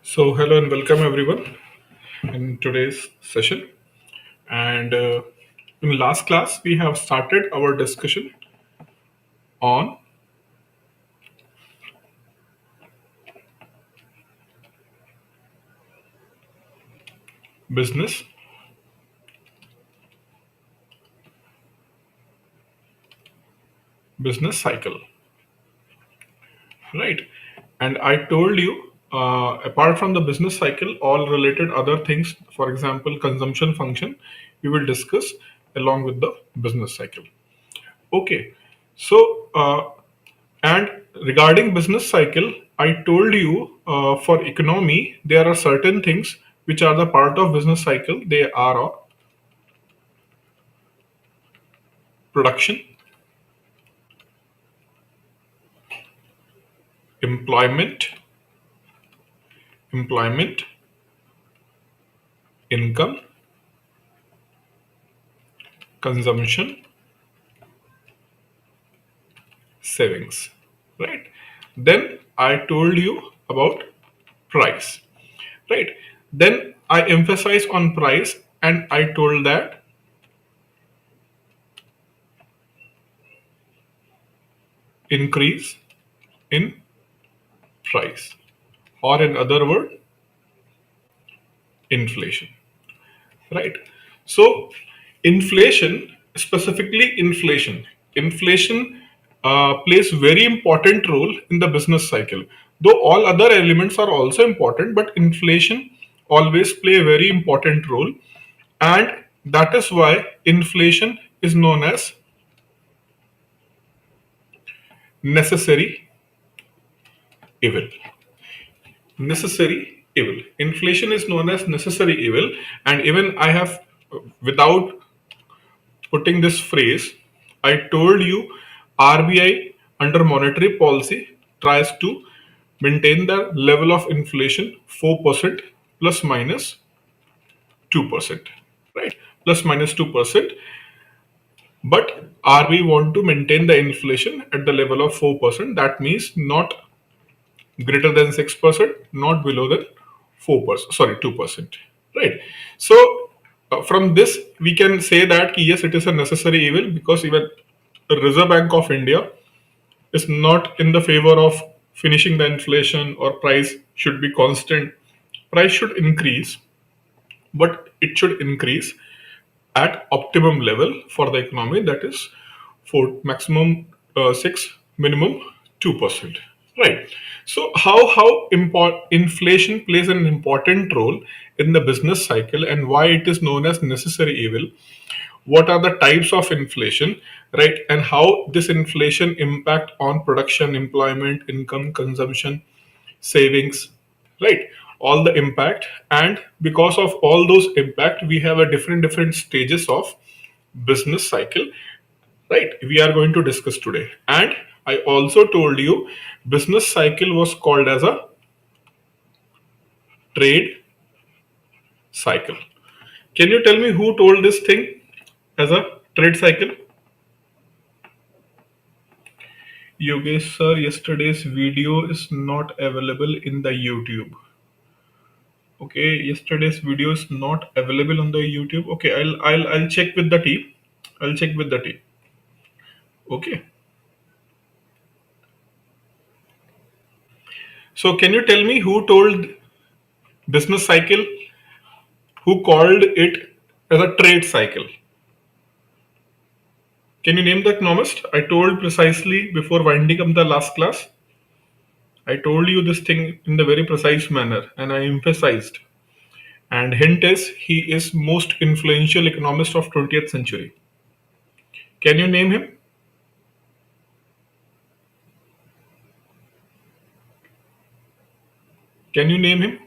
So, hello and welcome everyone in today's session. And in last class, we have started our discussion on business, business cycle, right? And I told you, apart from the business cycle, all related other things, for example, consumption function, we will discuss along with the business cycle. Okay, so and regarding business cycle, I told you for economy, there are certain things which are the part of business cycle. They are production, employment, employment, income, consumption, savings, right? Then I told you about price, right? Then I emphasize on price and I told that increase in price, or in other word, inflation, right? So inflation, specifically inflation plays very important role in the business cycle, though all other elements are also important, but inflation always play a very important role. And that is why inflation is known as necessary evil. Necessary evil, inflation is known as necessary evil. And even I have, without putting this phrase, I told you RBI under monetary policy tries to maintain the level of inflation 4% plus minus 2%, right? Plus minus 2%. But RBI want to maintain the inflation at the level of 4%. That means not greater than 6%, not below than 4%, sorry, 2%, right? So, from this, we can say that yes, it is a necessary evil, because even the Reserve Bank of India is not in the favor of finishing the inflation or price should be constant. Price should increase, but it should increase at optimum level for the economy, that is for maximum 6, minimum 2%, right? So inflation plays an important role in the business cycle, and why it is known as necessary evil, what are the types of inflation, right? And how this inflation impact on production, employment, income, consumption, savings, right? All the impact. And because of all those impact, we have a different stages of business cycle, right? We are going to discuss today. And I also told you business cycle was called as a trade cycle. Can you tell me who told this thing as a trade cycle? Yogesh sir, yesterday's video is not available in the YouTube. Okay, yesterday's video is not available on the YouTube. Okay, I'll check with the team. I'll check with the team. Okay. So can you tell me who told business cycle, who called it as a trade cycle? Can you name the economist? I told precisely before winding up the last class. I told you this thing in the very precise manner and I emphasized. And hint is he is most influential economist of 20th century. Can you name him? Can you name him?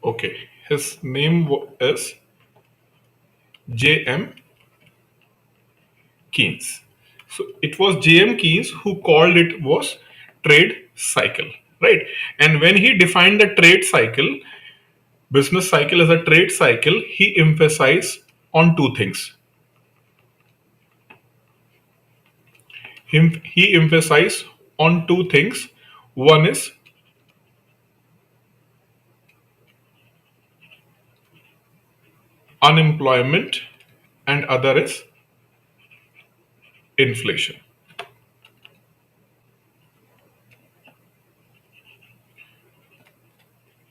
Okay. His name is J.M. Keynes. So it was J.M. Keynes who called it was trade cycle, right? And when he defined the trade cycle, business cycle as a trade cycle, he emphasized on two things. He emphasized on two things. One is unemployment, and other is inflation.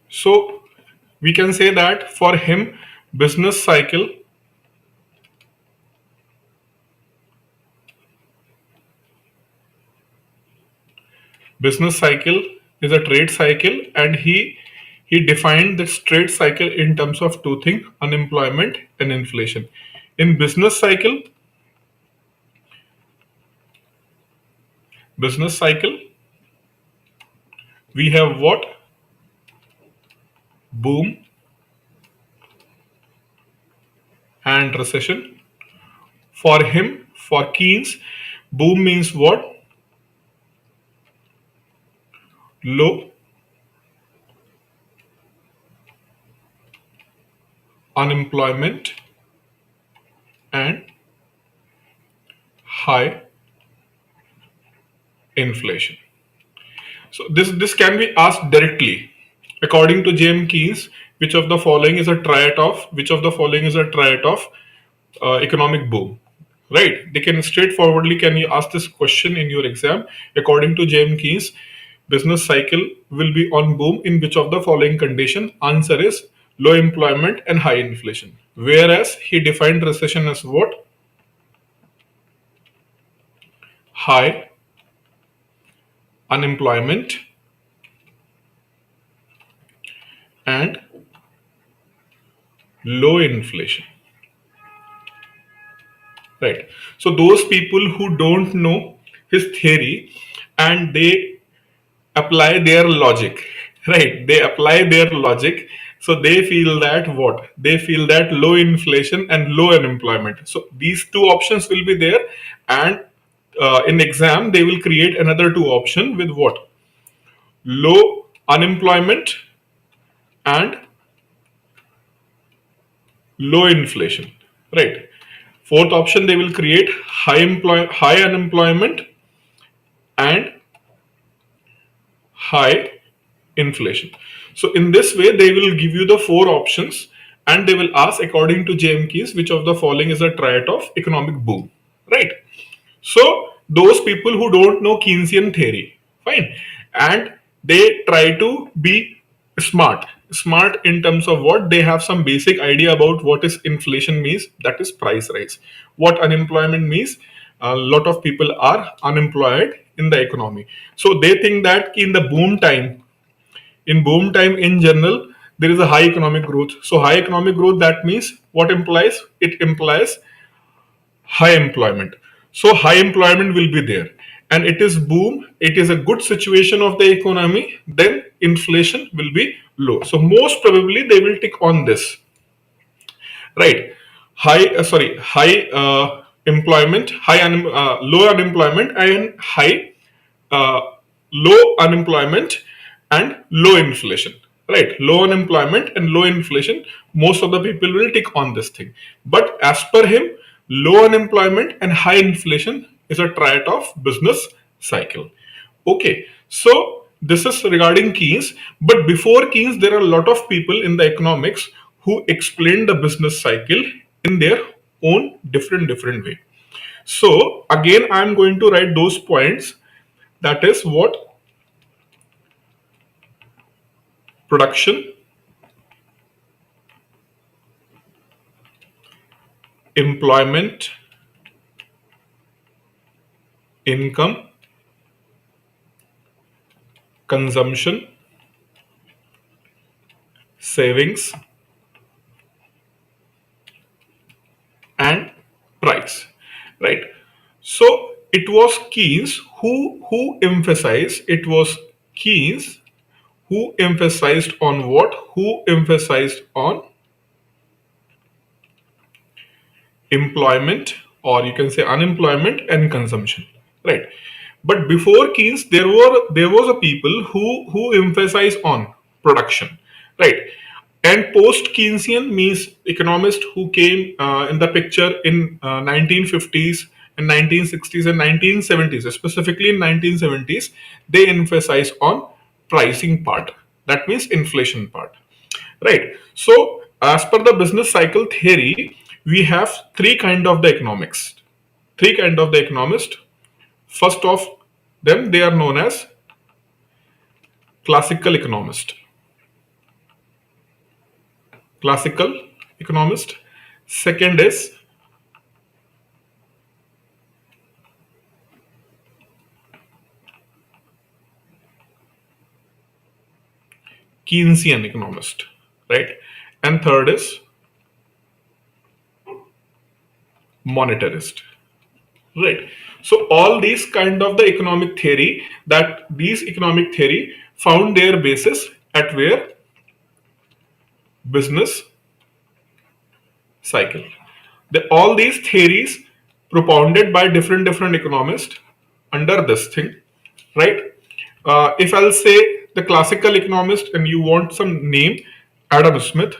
So we can say that for him, business cycle business cycle is a trade cycle, and he defined this trade cycle in terms of two things: unemployment and inflation. In business cycle we have what? Boom and recession. For him, for Keynes, boom means what? Low unemployment and high inflation. So this can be asked directly. According to James Keynes, which of the following is a triad of economic boom? Right? They can straightforwardly can you ask this question in your exam. According to James Keynes, business cycle will be on boom in which of the following condition? Answer is low employment and high inflation. Whereas he defined recession as what? High unemployment and low inflation. Right. So those people who don't know his theory and they apply their logic, right? They apply their logic. So they feel that what? They feel that low inflation and low unemployment. So these two options will be there, and in exam they will create another two option with what? Low unemployment and low inflation, right? Fourth option, they will create high unemployment and high inflation. So in this way, they will give you the four options, and they will ask according to James Keynes which of the following is a triad of economic boom, right? So those people who don't know Keynesian theory, fine, and they try to be smart in terms of what? They have some basic idea about what is inflation means, that is price rise. What unemployment means, a lot of people are unemployed in the economy. So they think that in boom time in general, there is a high economic growth. So high economic growth, that means what implies? It implies high employment. So high employment will be there, and it is boom, it is a good situation of the economy, then inflation will be low. So most probably they will tick on this, right? High employment, low unemployment, and high uh, low unemployment and low inflation, right? Low unemployment and low inflation, most of the people will tick on this thing. But as per him, low unemployment and high inflation is a triad of business cycle. Okay, so this is regarding Keynes. But before Keynes, there are a lot of people in the economics who explain the business cycle in their own different way. So again, I'm going to write those points. That is what? Production, employment, income, consumption, savings, and price, right? So it was Keynes who emphasized, who emphasized on what? Who emphasized on employment, or you can say unemployment and consumption, right? But before Keynes, there was a people who emphasize on production, right? And post Keynesian means economists who came in the picture in 1950s and 1960s and 1970s, specifically in 1970s, they emphasize on pricing part, that means inflation part, right? So As per the business cycle theory, we have three kind of the economics. Three kind of the economist. First of them, they are known as classical economist. Classical economist. Second is Keynesian economist, right? And third is monetarist, right? So all these kind of the economic theory, that these economic theory found their basis at where business cycle. All these theories propounded by different economists under this thing, right? If I'll say the classical economist and you want some name, Adam Smith,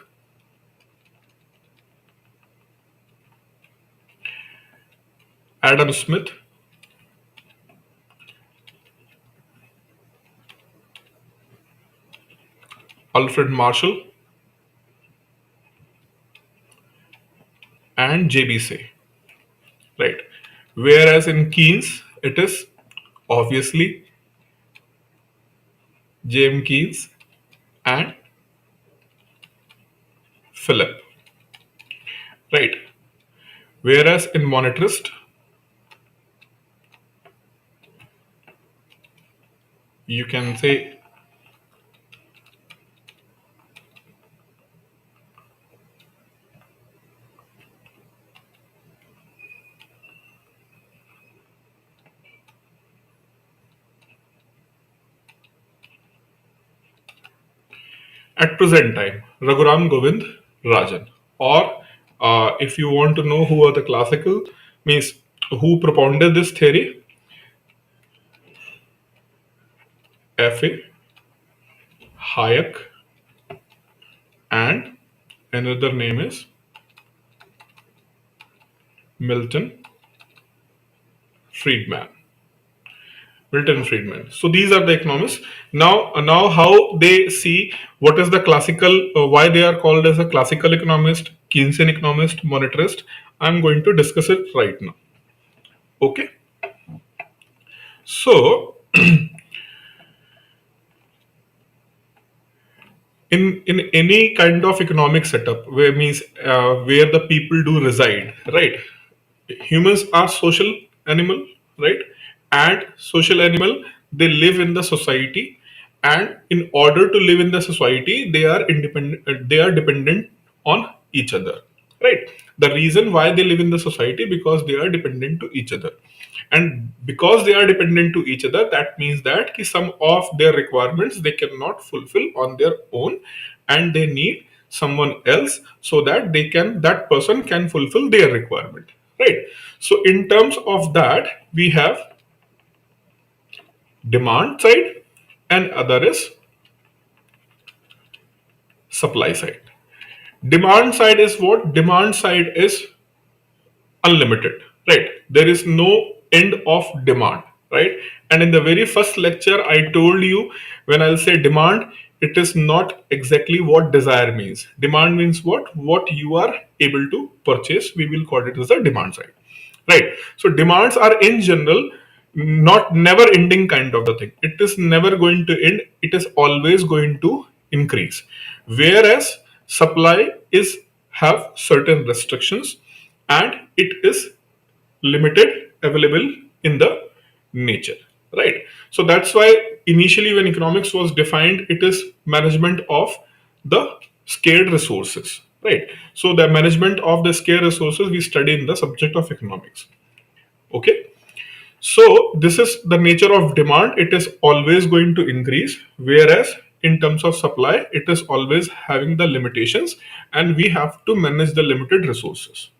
Adam Smith, Alfred Marshall, and JB Say, right? Whereas in Keynes, it is obviously James Keynes and Philip, right? Whereas in monetarist, you can say at present time, Raghuram Govind Rajan. Or if you want to know who are the classical, means who propounded this theory, F.A. Hayek, and another name is Milton Friedman. Milton Friedman. So these are the economists. Now how they see what is the classical, why they are called as a classical economist, Keynesian economist, monetarist. I'm going to discuss it right now. Okay. So in any kind of economic setup where means where the people do reside, right? Humans are social animal, right? And social animal, they live in the society, and in order to live in the society they are independent, they are dependent on each other, right? The reason why they live in the society, because they are dependent to each other, and because they are dependent to each other, that means that ki some of their requirements they cannot fulfill on their own, and they need someone else so that they can, that person can fulfill their requirement, right? So in terms of that, we have demand side and other is supply side. Demand side is what? Demand side is unlimited, right? There is no end of demand, right? And in the very first lecture I told you, when I'll say demand, it is not exactly what desire means. Demand means what you are able to purchase, we will call it as the demand side, right? So demands are in general not never ending kind of the thing. It is never going to end, it is always going to increase. Whereas supply is have certain restrictions, and it is limited, available in the nature, right? So that's why initially when economics was defined, it is management of the scarce resources, right? So the management of the scarce resources we study in the subject of economics. Okay. So this is the nature of demand, it is always going to increase, whereas in terms of supply it is always having the limitations, and we have to manage the limited resources.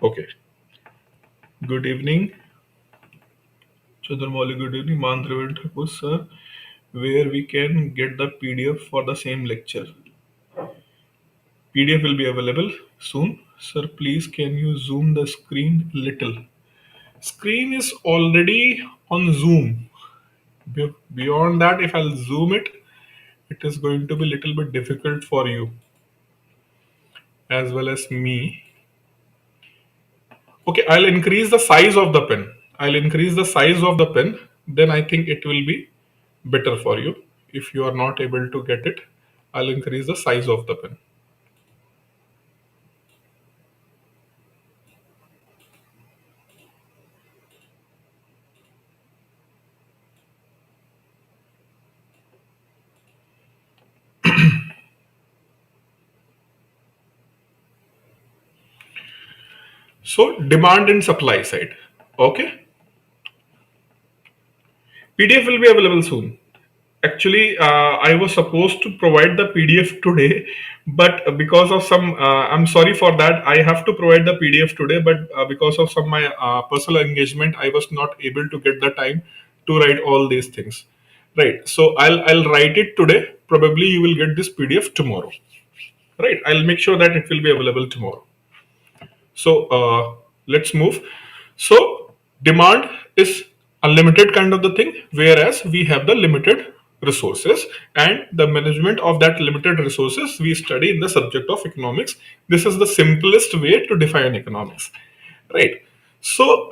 Okay. Good evening, Chandramauli. Good evening, Mandravil Thakur sir. Where we can get the PDF for the same lecture? PDF will be available soon. Sir, please can you zoom the screen little? Screen is already on Zoom. Beyond that, if I'll zoom it, it is going to be a little bit difficult for you. as well as me. Okay, I'll increase the size of the pen. I'll increase the size of the pen. Then I think it will be better for you. If you are not able to get it, I'll increase the size of the pen. So demand and supply side. Okay. PDF will be available soon. Actually, I was supposed to provide the PDF today, but because of some, I'm sorry for that. I have to provide the PDF today, but because of some my personal engagement, I was not able to get the time to write all these things. Right. So I'll write it today. Probably you will get this PDF tomorrow. Right. I'll make sure that it will be available tomorrow. So let's move. So demand is unlimited kind of the thing, whereas we have the limited resources, and the management of that limited resources we study in the subject of economics. This is the simplest way to define economics, right? So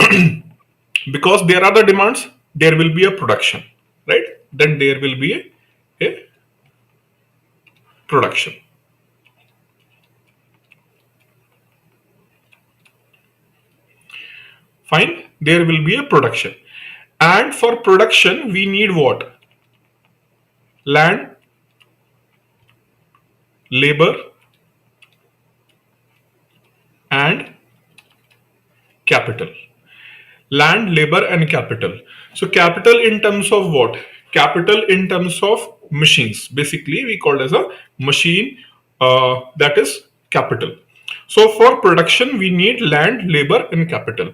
because there are the demands, there will be a production, right? Then there will be a production. Fine, there will be a production. And for production, we need what? Land, labor, and capital. Land, labor, and capital. So, capital in terms of what? Capital in terms of machines. Basically, we call it as a machine, that is capital. So, for production, we need land, labor, and capital.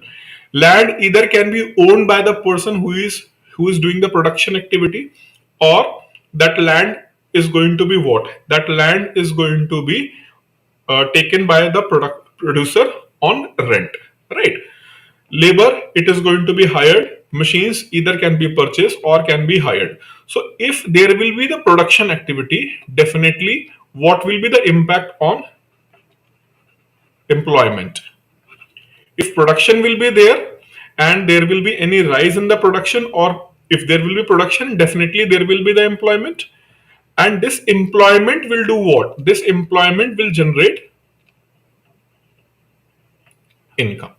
Land either can be owned by the person who is doing the production activity, or that land is going to be what? That land is going to be taken by the producer on rent, right? Labor, it is going to be hired. Machines either can be purchased or can be hired. So if there will be the production activity, definitely what will be the impact on employment? If production will be there and there will be any rise in the production, or if there will be production, definitely there will be the employment. And this employment will do what? This employment will generate income.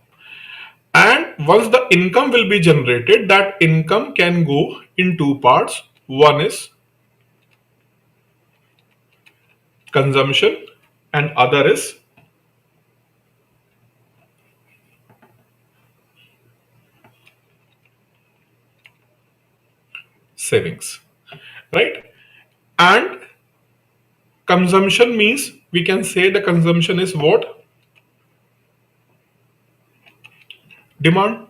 And once the income will be generated, that income can go in two parts. One is consumption, and other is savings, right? And consumption means, we can say the consumption is what? Demand.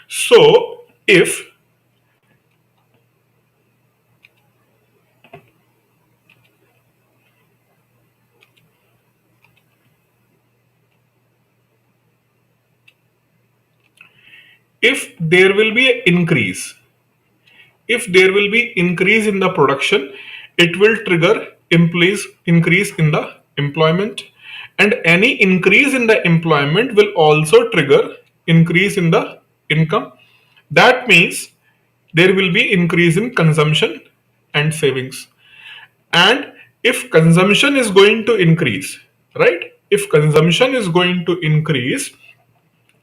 So if there will be an increase, if there will be increase in the production, it will trigger increase in the employment, and any increase in the employment will also trigger increase in the income. That means there will be increase in consumption and savings. And if consumption is going to increase, right? If consumption is going to increase,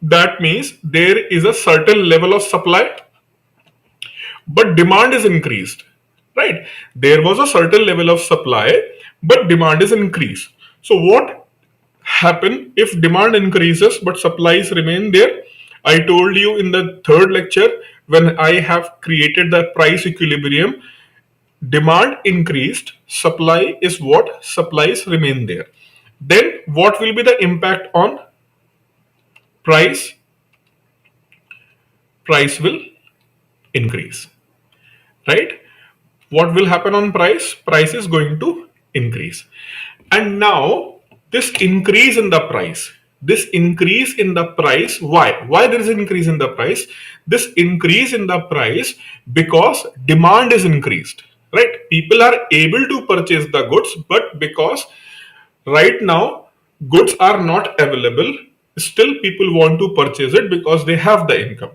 that means there is a certain level of supply, but demand is increased, right? There was a certain level of supply, but demand is increased. So what happen if demand increases but supplies remain there? I told you in the third lecture, when I have created the price equilibrium, demand increased, supply is what? Supplies remain there. Then what will be the impact on price? Price will increase, right? What will happen on price? Price is going to increase. And now this increase in the price, why there is an increase in the price? This increase in the price because demand is increased, right? People are able to purchase the goods, but because right now goods are not available, still people want to purchase it because they have the income.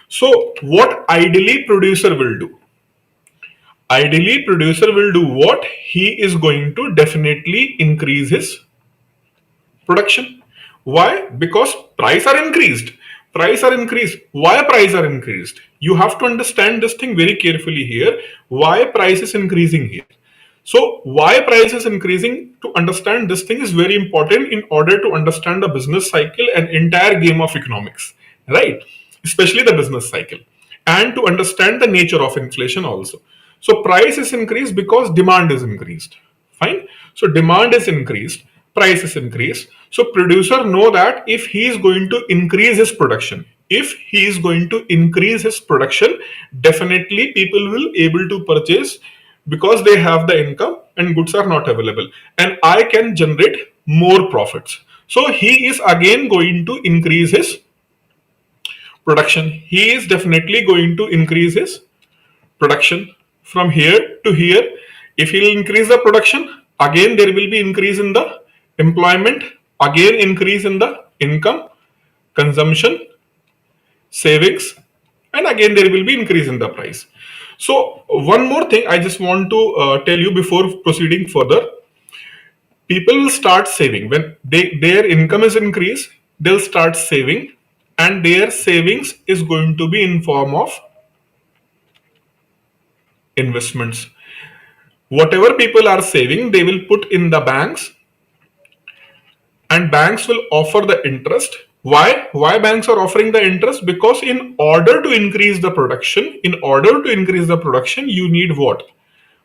So what ideally producer will do? Ideally producer will do what? He is going to definitely increase his production. Why? Because price are increased. Price are increased. Why price are increased? You have to understand this thing very carefully here. Why price is increasing here? So why price is increasing, to understand this thing is very important in order to understand the business cycle and entire game of economics, right? Especially the business cycle, and to understand the nature of inflation also. So price is increased because demand is increased. Fine. So demand is increased, price is increased. So producer know that if he is going to increase his production, definitely people will able to purchase because they have the income and goods are not available, and I can generate more profits. So he is again going to increase his production. He is definitely going to increase his production from here to here. If he will increase the production, again there will be increase in the employment, again increase in the income, consumption, savings, and again there will be increase in the price. So one more thing I just want to tell you before proceeding further. People will start saving when their income is increased. They'll start saving, and their savings is going to be in form of investments. Whatever people are saving, they will put in the banks, and banks will offer the interest. Why banks are offering the interest? Because in order to increase the production, you need what?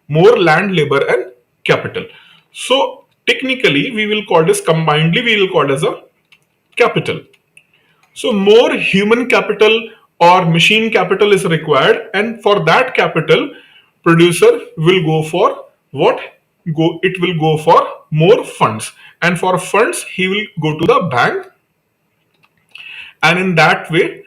More land, labor, and capital. So technically we will call this, combinedly we will call as a capital. So more human capital or machine capital is required, and for that capital, producer will go for what? It will go for more funds, and for funds he will go to the bank, and in that way,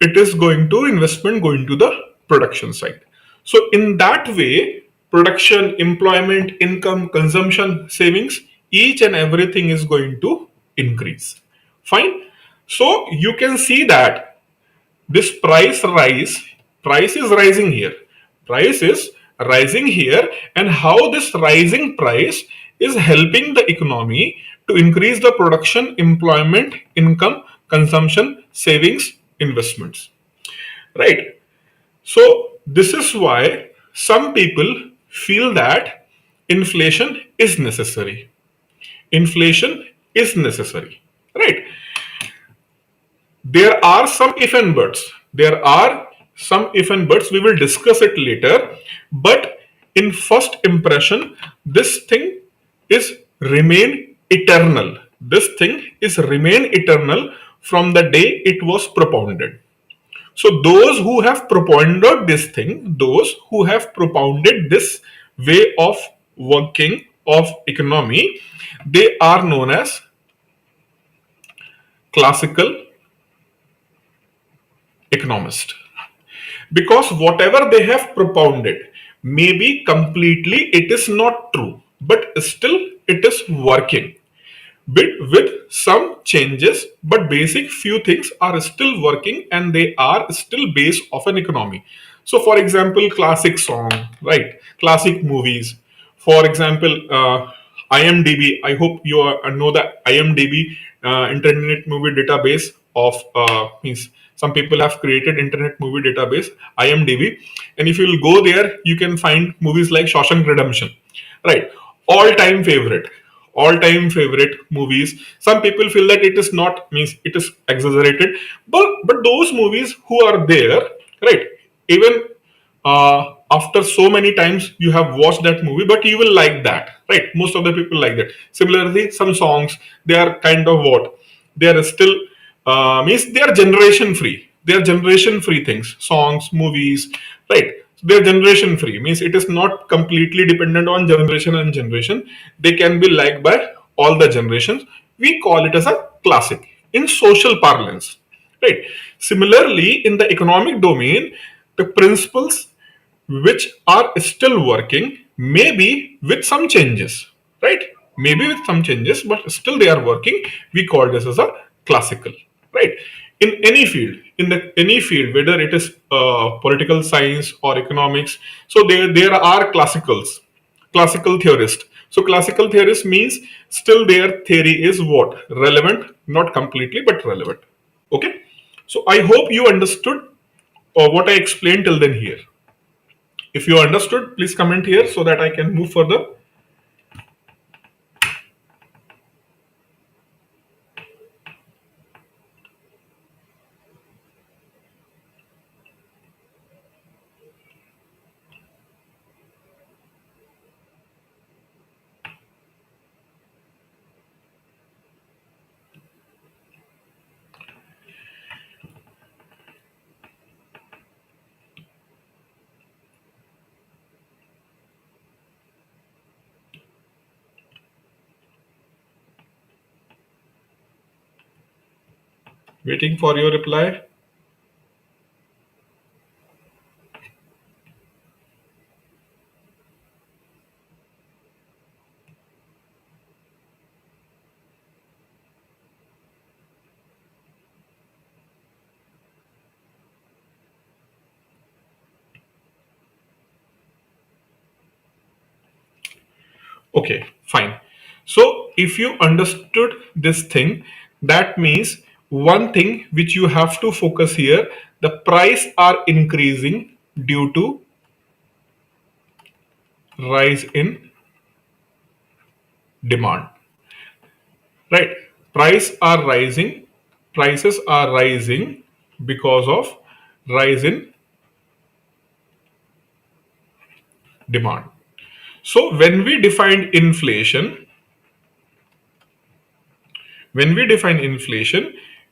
it is going to investment going to the production side. So in that way, production, employment, income, consumption, savings, each and everything is going to increase. Fine. So you can see that this price is rising here. Price is rising here, and how this rising price is helping the economy to increase the production, employment, income, consumption, savings, investments. Right. So this is why some people feel that inflation is necessary. Inflation is necessary. Right. There are some if and buts. We will discuss it later. But in first impression, this thing is remain eternal. This thing is remain eternal from the day it was propounded. So those who have propounded this way of working of economy, they are known as classical economist, because whatever they have propounded, maybe completely it is not true, but still it is working with some changes, but basic few things are still working, and they are still base of an economy. So for example, classic song, right? Classic movies. For example, IMDb. I hope you know the IMDb, Internet Movie Database of means some people have created Internet Movie Database, IMDb, and if you will go there, you can find movies like Shawshank Redemption, right? All time favorite movies. Some people feel that it is not, means it is exaggerated, but those movies who are there, right? Even after so many times you have watched that movie, but you will like that, right? Most of the people like that. Similarly, some songs, they are kind of what? They are still means they are generation free. They are generation free things, songs, movies, right? They are generation free, means it is not completely dependent on generation and generation. They can be liked by all the generations. We call it as a classic in social parlance, right? Similarly, in the economic domain, the principles which are still working, maybe with some changes, right? maybe with some changes, but still they are working. We call this as a classical, right? In any field, any field, whether it is political science or economics, so there are classical theorists. So classical theorist means still their theory is what? Relevant, not completely, but relevant. Okay. So I hope you understood what I explained till then here. If you understood, please comment here so that I can move further. Waiting for your reply. Okay, fine. So if you understood this thing, that means one thing which you have to focus here, the price are increasing due to rise in demand, right? Prices are rising because of rise in demand. So when we define inflation,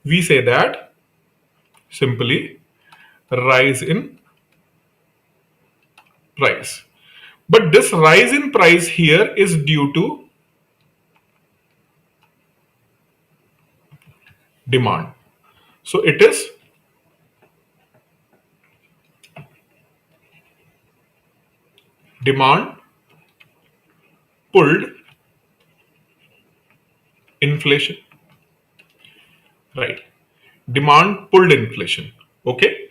we say that simply rise in price. But this rise in price here is due to demand. So it is demand pulled inflation, right? Demand pulled inflation. Okay.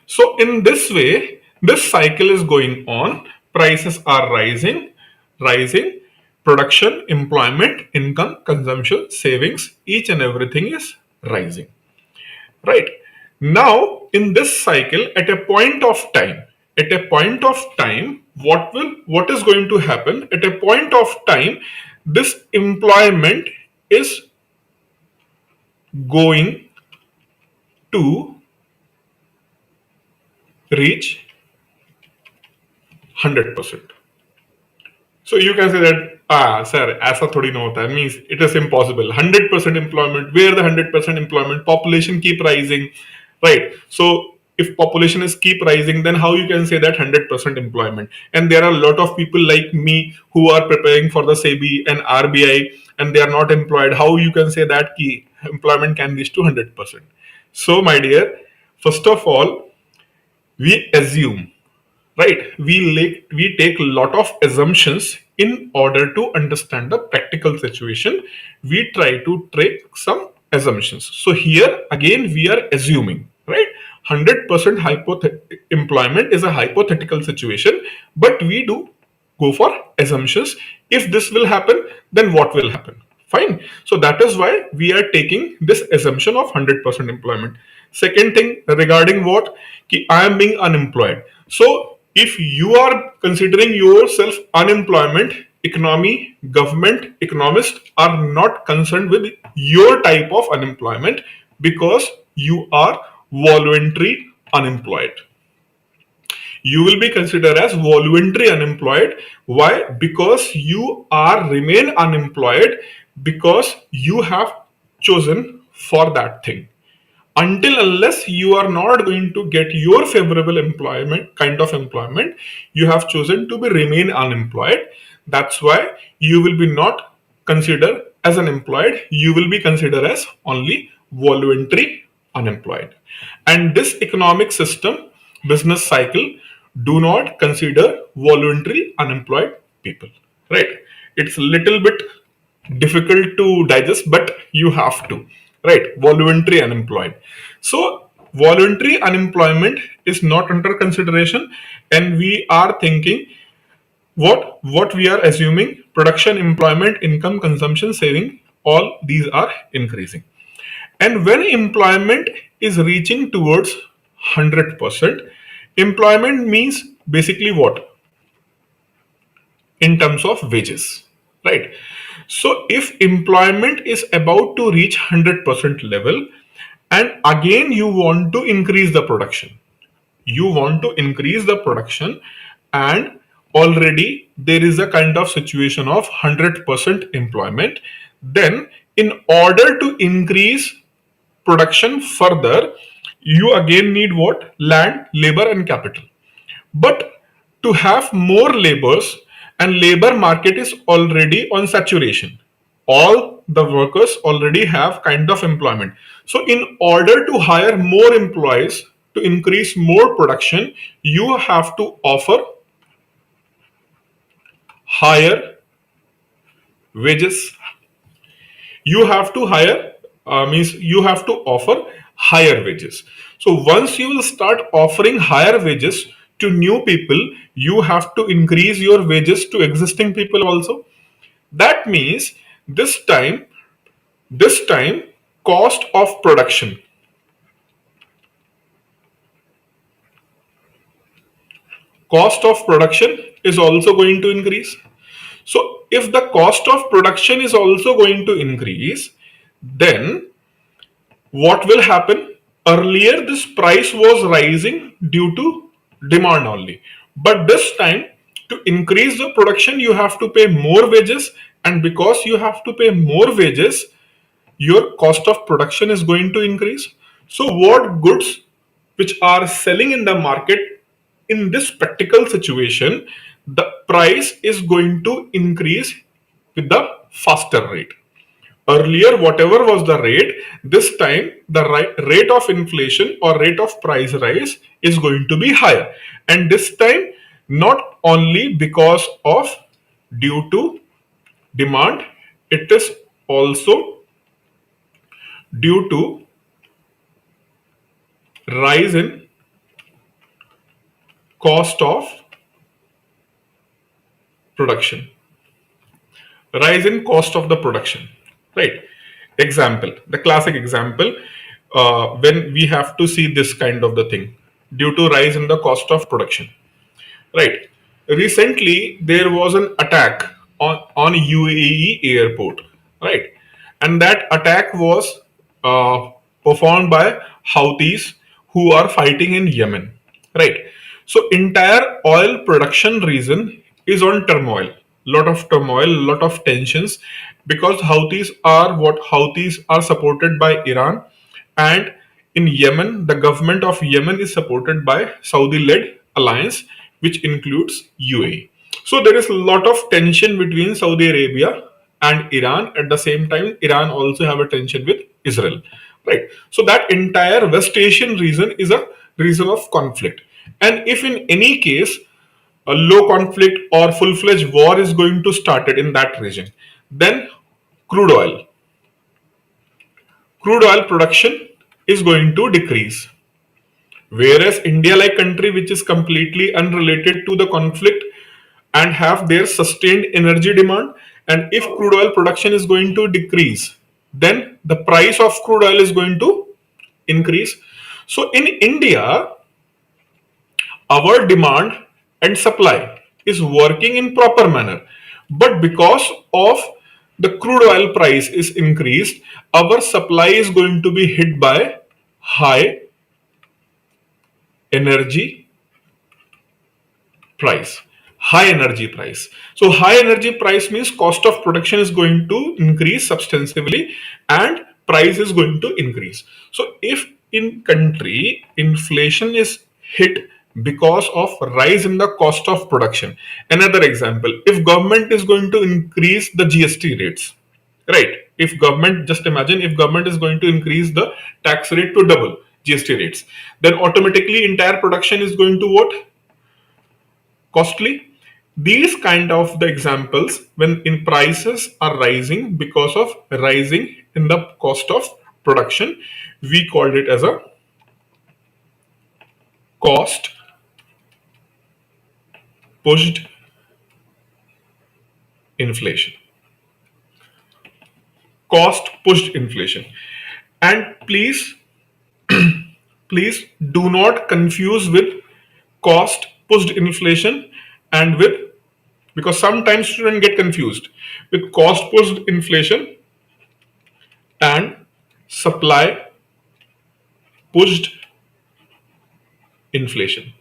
So in this way, this cycle is going on. Prices are rising. Production, employment, income, consumption, savings, each and everything is rising. Right. Now, in this cycle, at a point of time, what is going to happen? At a point of time, this employment is going to reach 100%. So you can say that, sir, ऐसा थोड़ी ना होता है, means it is impossible. 100% employment, where the 100% employment, population keep rising, right? So if population is keep rising, then how you can say that 100% employment? And there are a lot of people like me who are preparing for the SEBI and RBI, and they are not employed. How you can say that employment can reach to 100%? So my dear, first of all, we assume, right? We take a lot of assumptions in order to understand the practical situation. We try to take some assumptions. So here again we are assuming, right? 100% employment is a hypothetical situation, but we do go for assumptions. If this will happen, then what will happen? Fine. So that is why we are taking this assumption of 100% employment. Second thing regarding what? I am being unemployed. So if you are considering yourself unemployment, economy, government, economists are not concerned with your type of unemployment because you are voluntary unemployed. You will be considered as voluntary unemployed. Why? Because you are remain unemployed because you have chosen for that thing. Until unless you are not going to get your favorable employment, you have chosen to be remain unemployed. That's why you will be not considered as unemployed. You will be considered as only voluntary unemployed. And this economic system, business cycle, do not consider voluntary unemployed people, right? It's a little bit difficult to digest, but you have to, right? Voluntary unemployed. So voluntary unemployment is not under consideration, and we are thinking what we are assuming: production, employment, income, consumption, saving, all these are increasing. And when employment is reaching towards 100%, employment means basically what? In terms of wages, right? So if employment is about to reach 100% level, and again you want to increase the production, you want to increase the production, and already there is a kind of situation of 100% employment, then in order to increase production further, you again need what? Land, labor, and capital. But to have more laborers, and labor market is already on saturation, all the workers already have kind of employment. So in order to hire more employees, to increase more production, you have to offer higher wages. You have to hire, means you have to offer higher wages. So once you will start offering higher wages to new people, you have to increase your wages to existing people also. That means this time, this time cost of production is also going to increase. So if the cost of production is also going to increase, then what will happen? Earlier, this price was rising due to demand only. But this time, to increase the production, you have to pay more wages. And because you have to pay more wages, your cost of production is going to increase. So, what goods which are selling in the market in this practical situation, the price is going to increase with the faster rate. Earlier, whatever was the rate, this time the rate of inflation or rate of price rise is going to be higher. And this time, not only because of due to demand, it is also due to rise in cost of production. Rise in cost of the production, right? Example, the classic example, when we have to see this kind of the thing, due to rise in the cost of production, right? Recently there was an attack on UAE airport, right? And that attack was performed by Houthis who are fighting in Yemen, right? So entire oil production region is on turmoil, lot of turmoil, lot of tensions, because Houthis are supported by Iran, and in Yemen, the government of Yemen is supported by Saudi-led alliance, which includes UAE. So there is a lot of tension between Saudi Arabia and Iran. At the same time, Iran also have a tension with Israel, right? So that entire West Asian region is a region of conflict. And if in any case a low conflict or full-fledged war is going to start in that region, then crude oil crude oil production is going to decrease. Whereas India, like country which is completely unrelated to the conflict and have their sustained energy demand, and if crude oil production is going to decrease, then the price of crude oil is going to increase. So in India, our demand and supply is working in proper manner, but because of the crude oil price is increased, our supply is going to be hit by high energy price. High energy price. So high energy price means cost of production is going to increase substantively and price is going to increase. So if in country inflation is hit because of rise in the cost of production. Another example, if government is going to increase the GST rates, right? If government, just imagine if government is going to increase the tax rate to double GST rates, then automatically entire production is going to what? Costly. These kind of the examples when in prices are rising because of rising in the cost of production, we called it as a cost pushed inflation. Cost pushed inflation. And please do not confuse with cost pushed inflation and with, because sometimes students get confused with cost pushed inflation and supply pushed inflation.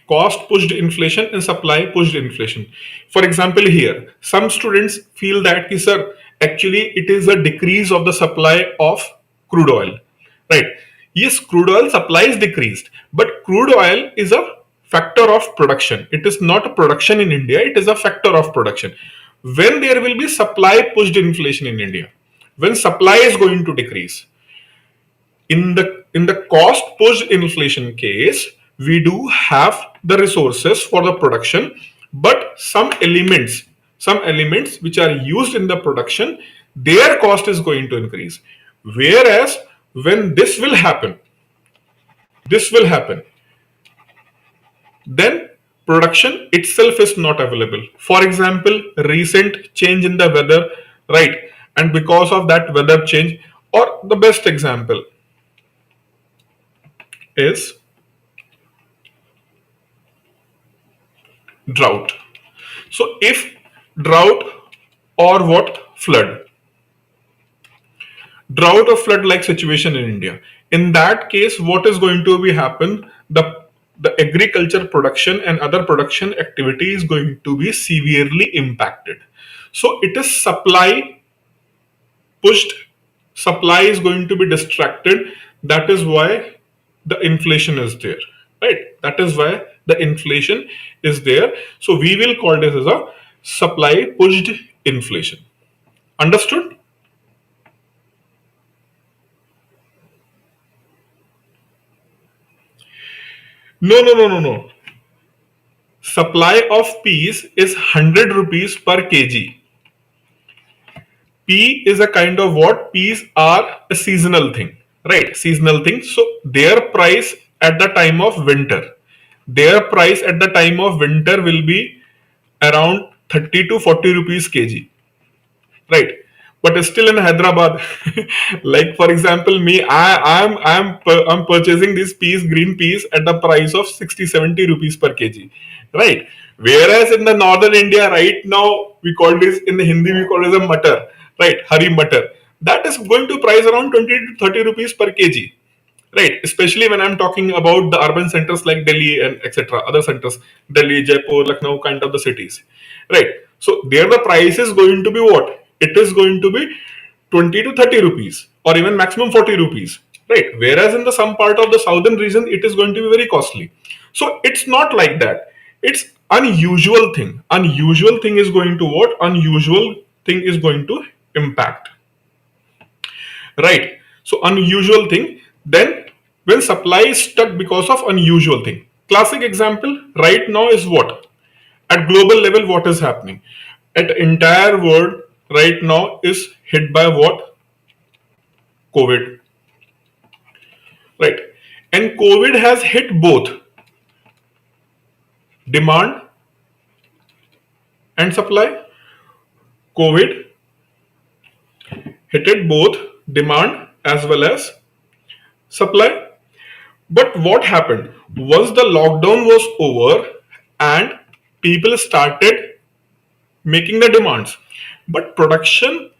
Cost pushed inflation and supply pushed inflation. For example, here some students feel that sir, actually it is a decrease of the supply of crude oil, right? Yes, crude oil supply is decreased, but crude oil is a factor of production. It is not a production in India, it is a factor of production. When there will be supply pushed inflation in India, when supply is going to decrease, in the cost push inflation case, we do have the resources for the production, but some elements which are used in the production, their cost is going to increase. Whereas when this will happen, then production itself is not available. For example, recent change in the weather, right? And because of that weather change, or the best example is drought. So if drought or what, drought or flood like situation in India, in that case what is going to be happen, the agriculture production and other production activity is going to be severely impacted. So it is pushed supply is going to be distracted. That is why the inflation is there, right? That is why the inflation is there. So we will call this as a supply pushed inflation. Understood? No. Supply of peas is 100 rupees per kg. Pea is a kind of what? Peas are a seasonal thing, right? Seasonal thing. So their price at the time of winter, will be around 30 to 40 rupees kg, right? But still in Hyderabad, like for example, me, I'm purchasing these peas, green peas, at the price of 60 70 rupees per kg, right? Whereas in the northern India, right now, we call this in the Hindi, we call it a mutter, right? Hari mutter. That is going to price around 20 to 30 rupees per kg, right? Especially when I'm talking about the urban centers like Delhi and etc. Other centers, Delhi, Jaipur, Lucknow, kind of the cities, right? So there the price is going to be what? It is going to be 20 to 30 rupees or even maximum 40 rupees, right? Whereas in the some part of the southern region, it is going to be very costly. So it's not like that. It's unusual thing. Unusual thing is going to what? Unusual thing is going to impact, right? So unusual thing. Then when supply is stuck because of unusual thing. Classic example right now is what? At global level, what is happening? At entire world right now is hit by what? COVID, right? And COVID has hit both demand and supply. COVID hit it both demand as well as supply. But what happened? Once the lockdown was over and people started making the demands, but production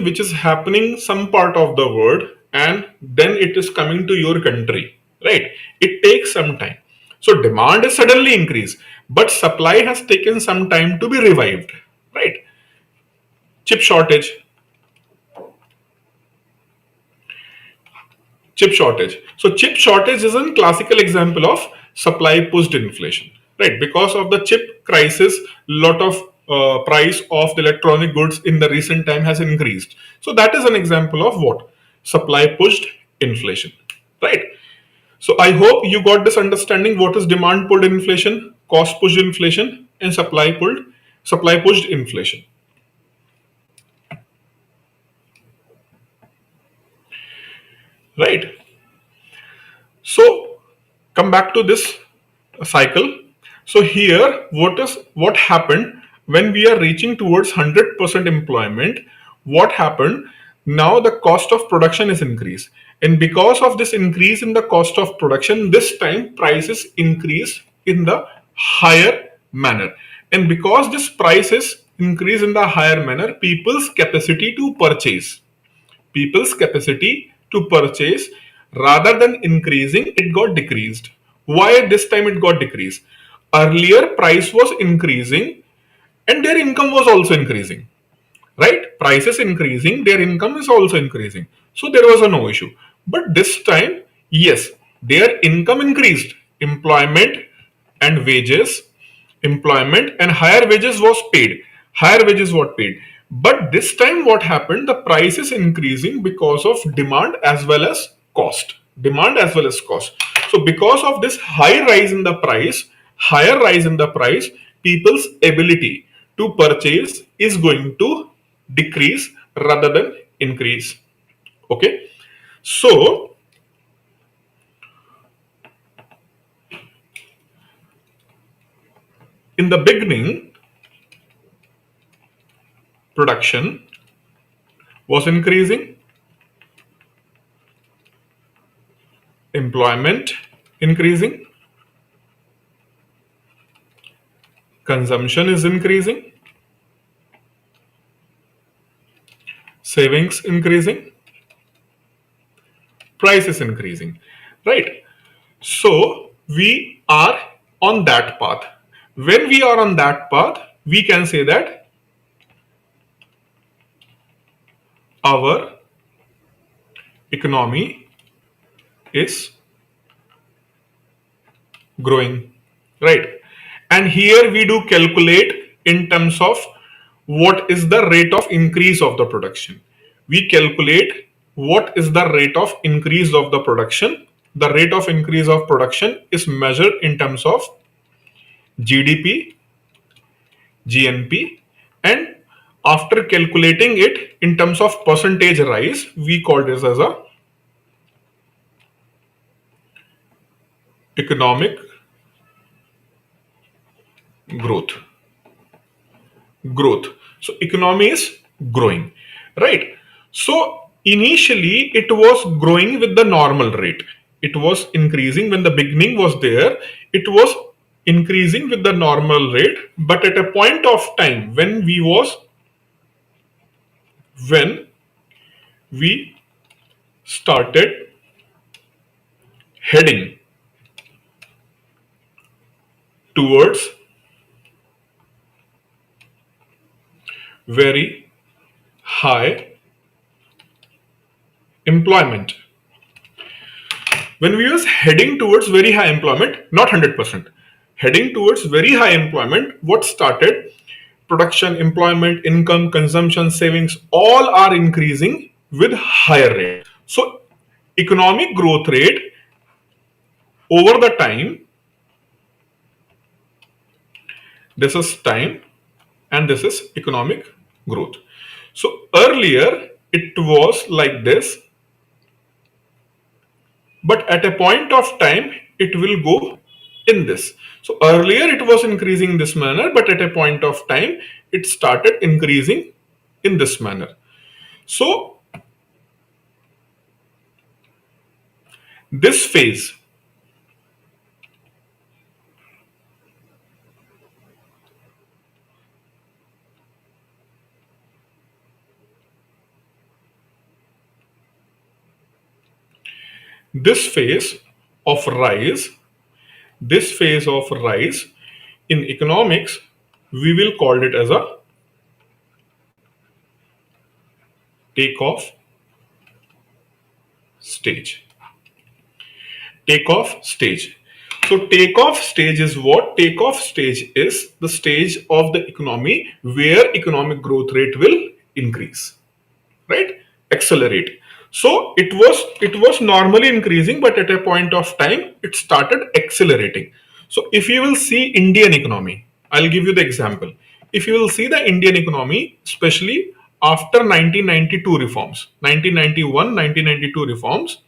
which is happening some part of the world and then it is coming to your country, right? It takes some time. So demand is suddenly increased, but supply has taken some time to be revived, right? Chip shortage. So chip shortage is a classical example of supply pushed inflation, right? Because of the chip crisis, lot of price of the electronic goods in the recent time has increased. So that is an example of what? Supply pushed inflation, right? So I hope you got this understanding what is demand pulled inflation, cost pushed inflation, and supply pushed inflation. Right. So come back to this cycle. So here what happened when we are reaching towards 100% employment? What happened? Now the cost of production is increased, and because of this increase in the cost of production, this time prices increase in the higher manner. And because this prices increase in the higher manner, people's capacity to purchase, rather than increasing, it got decreased. Why this time it got decreased? Earlier price was increasing and their income was also increasing, right? Prices increasing, their income is also increasing, so there was no issue. But this time, yes, their income increased, and wages employment and higher wages was paid, but this time what happened, the price is increasing because of demand as well as cost. So because of this higher rise in the price, people's ability to purchase is going to decrease rather than increase. Okay, so in the beginning, production was increasing, employment increasing, consumption is increasing, savings increasing, price is increasing, right? So we are on that path. When we are on that path, we can say that our economy is growing, right? And here we do calculate in terms of what is the rate of increase of the production. We calculate what is the rate of increase of the production. The rate of increase of production is measured in terms of GDP, GNP, and after calculating it in terms of percentage rise, we call this as a economic growth. Growth. So economy is growing, right? So initially it was growing with the normal rate. It was increasing when the beginning was there. It was increasing with the normal rate, but at a point of time when we started heading towards very high employment. When we was heading towards very high employment, not 100%, heading towards very high employment, what started? Production, employment, income, consumption, savings, all are increasing with higher rate. So economic growth rate over the time, this is time and this is economic growth. So earlier it was like this, but at a point of time it will go in this. So earlier it was increasing in this manner, but at a point of time it started increasing in this manner. So this phase this phase of rise this phase of rise in economics, we will call it as a takeoff stage. Takeoff stage. So takeoff stage is what? Takeoff stage is the stage of the economy where economic growth rate will increase, right? Accelerate. So it was normally increasing, but at a point of time it started accelerating. So if you will see Indian economy, I'll give you the example. If you will see the Indian economy, especially after 1992 reforms, 1991, 1992 reforms,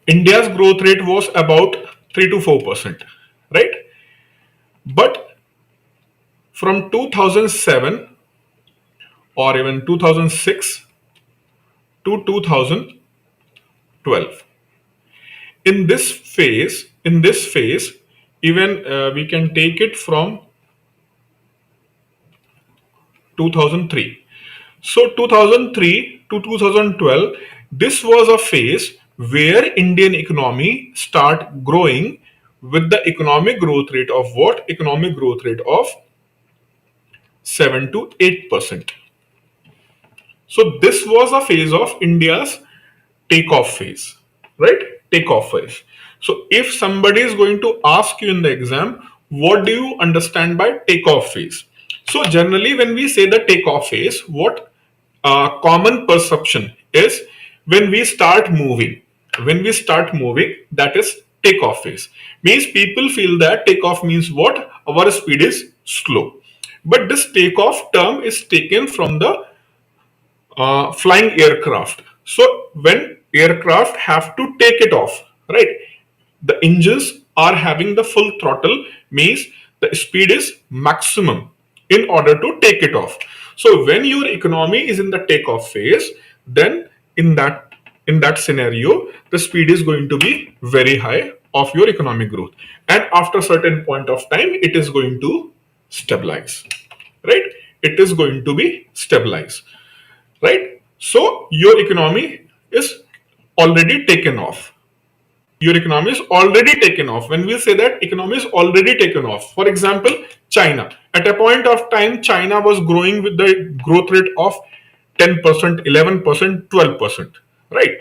India's growth rate was about 3 to 4%, right? But from 2007 or even 2006 to 2012, in this phase, even we can take it from 2003. So 2003 to 2012, this was a phase where Indian economy start growing with the economic growth rate of what? Economic growth rate of 7 to 8%. So this was a phase of India's takeoff phase, right? Takeoff phase. So if somebody is going to ask you in the exam, what do you understand by takeoff phase? So generally, when we say the takeoff phase, what common perception is when we start moving. When we start moving, that is takeoff phase. Means people feel that takeoff means what? Our speed is slow. But this takeoff term is taken from the flying aircraft. So when aircraft have to take it off, right? The engines are having the full throttle, means the speed is maximum in order to take it off. So when your economy is in the takeoff phase, then in that scenario, the speed is going to be very high of your economic growth, and after certain point of time, it is going to stabilize, right? It is going to be stabilized, right? So your economy is already taken off. Your economy is already taken off. When we say that economy is already taken off, for example, China. At a point of time, China was growing with the growth rate of 10%, 11%, 12%, right?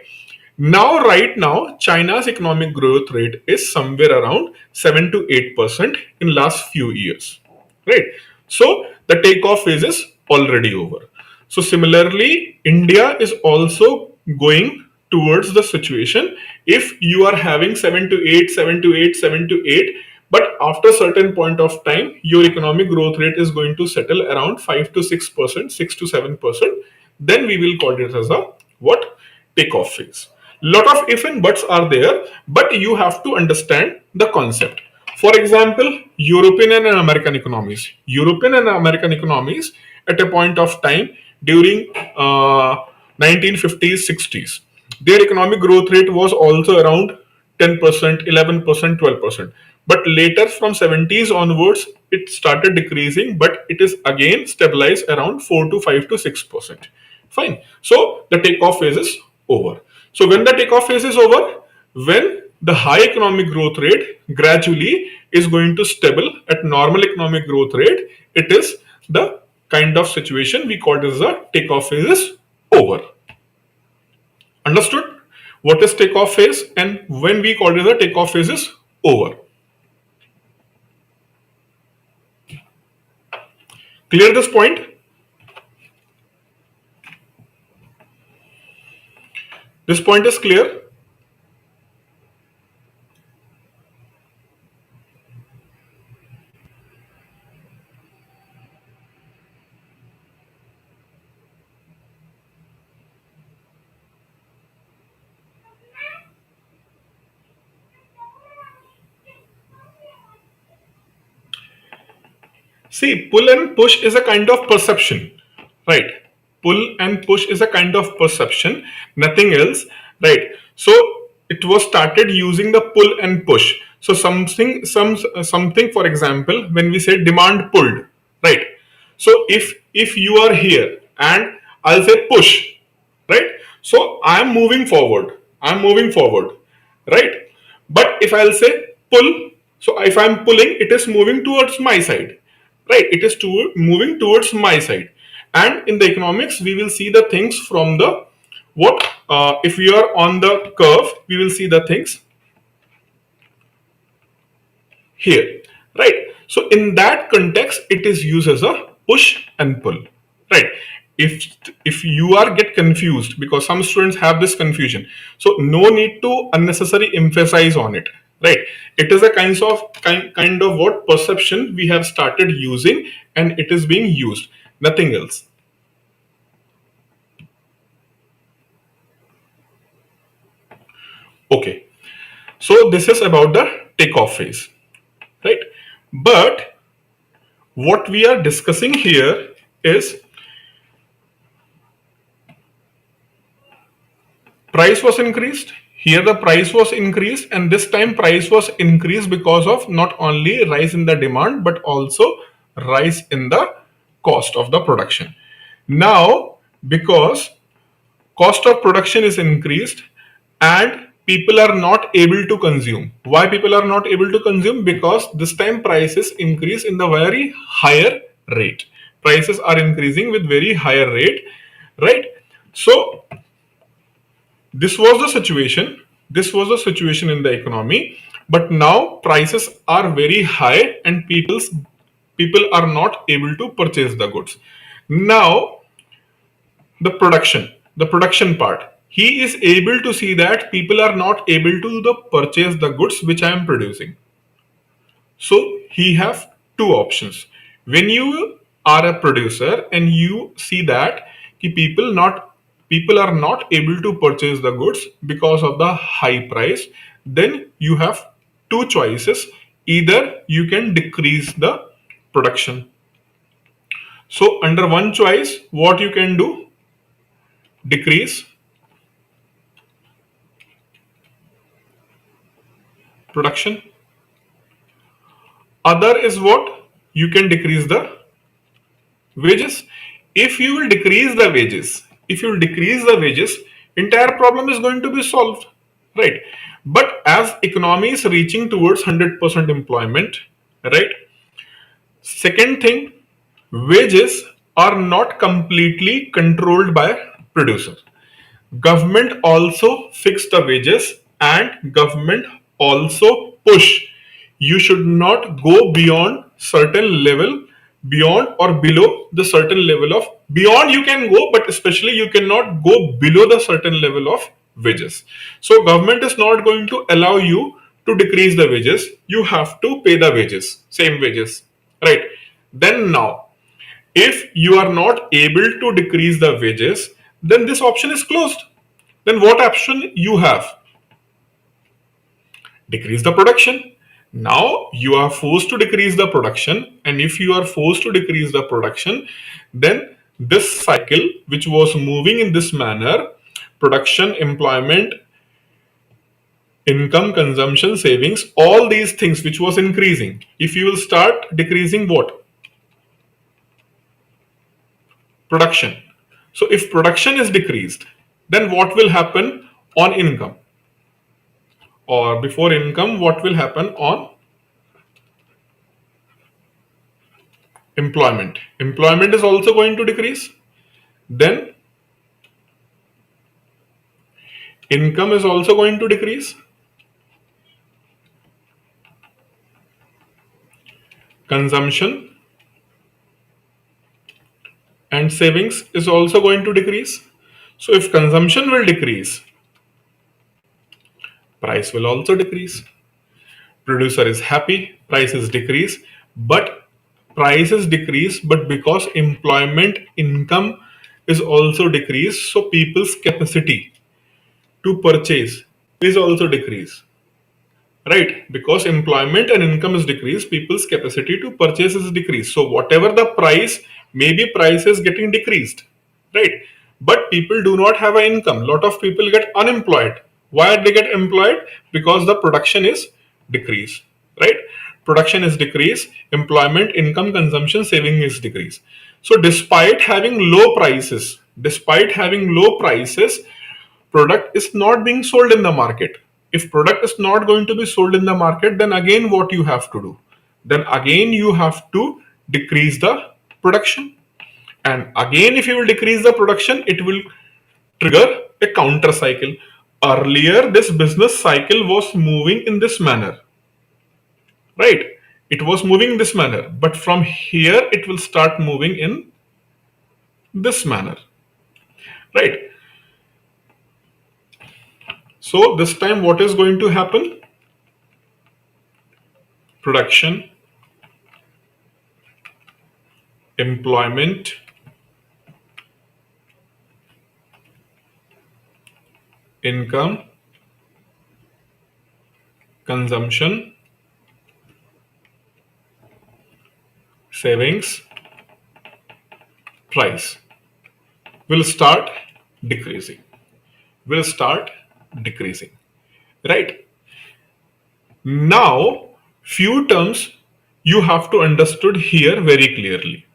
Right now, China's economic growth rate is somewhere around 7 to 8% in last few years, right? So the takeoff phase is already over. So similarly, India is also going towards the situation. If you are having 7 to 8, 7 to 8, 7 to 8, but after certain point of time, your economic growth rate is going to settle around 5 to 6%, 6 to 7%, then we will call it as a what? Takeoff phase. Lot of if and buts are there, but you have to understand the concept. For example, European and American economies. European and American economies at a point of time during 1950s, 60s, their economic growth rate was also around 10%, 11%, 12%. But later from 70s onwards, it started decreasing, but it is again stabilized around 4 to 5 to 6%. Fine. So the takeoff phase is over. So when the takeoff phase is over, when the high economic growth rate gradually is going to stable at normal economic growth rate, it is the kind of situation we call it as a takeoff phase is over. Understood? What is takeoff phase and when we call it as a takeoff phase is over. Clear this point? This point is clear? See, pull and push is a kind of perception, right? Pull and push is a kind of perception, nothing else, right? So it was started using the pull and push. So something, for example, when we say demand pulled, right? So if you are here and I'll say push, right? So I'm moving forward. I'm moving forward, right? But if I'll say pull, so if I'm pulling, it is moving towards my side, right? It is moving towards my side. And in the economics, we will see the things from the what? If we are on the curve, we will see the things here, right? So in that context, it is used as a push and pull, right? If you are get confused, because some students have this confusion, so no need to unnecessarily emphasize on it, right? It is a kind of what perception we have started using, and it is being used, nothing else. Okay, so this is about the takeoff phase, right? But what we are discussing here is price was increased. Here the price was increased, and this time price was increased because of not only rise in the demand but also rise in the cost of the production. Now, because cost of production is increased and people are not able to consume. Why people are not able to consume? Because this time prices increase in the very higher rate. Prices are increasing with very higher rate, right? So this was the situation in the economy, but now prices are very high and people are not able to purchase the goods. Now the production part, he is able to see that people are not able to purchase the goods which I am producing. So he have two options. When you are a producer and you see that people are not able to purchase the goods because of the high price, then you have two choices. Either you can decrease the production. So under one choice, what you can do? Decrease production. Other is what? You can decrease the wages. If you will decrease the wages, entire problem is going to be solved, right? But as economy is reaching towards 100% employment, right? Second thing, wages are not completely controlled by producer. Government also fix the wages, and government also push. You should not go beyond certain level, beyond or below the certain level of, beyond you can go, but especially you cannot go below the certain level of wages. So government is not going to allow you to decrease the wages. You have to pay the wages, same wages, right? Then now, if you are not able to decrease the wages, then this option is closed. Then what option you have? Decrease the production. Now you are forced to decrease the production, and if you are forced to decrease the production, then this cycle which was moving in this manner, production, employment, income, consumption, savings, all these things which was increasing, if you will start decreasing what? Production. So if production is decreased, then what will happen on income? Or before income, what will happen on employment? Employment is also going to decrease. Then income is also going to decrease. Consumption and savings is also going to decrease. So if consumption will decrease, price will also decrease. Producer is happy, prices decrease, but prices decrease, but because employment, income is also decreased, so people's capacity to purchase is also decrease, right? Because employment and income is decreased, people's capacity to purchase is decreased. So whatever the price, maybe price is getting decreased, right? But people do not have an income. Lot of people get unemployed. Why they get employed? Because the production is decreased, right? Production is decreased, employment, income, consumption, saving is decreased. So despite having low prices, product is not being sold in the market. If product is not going to be sold in the market, then again what you have to do? Then again you have to decrease the production. And again, if you will decrease the production, it will trigger a counter cycle. Earlier, this business cycle was moving in this manner, right? It was moving in this manner, but from here it will start moving in this manner, right? So this time what is going to happen? Production, employment, income, consumption, savings, price will start decreasing. Will start decreasing, right? Now, few terms you have to understood here very clearly.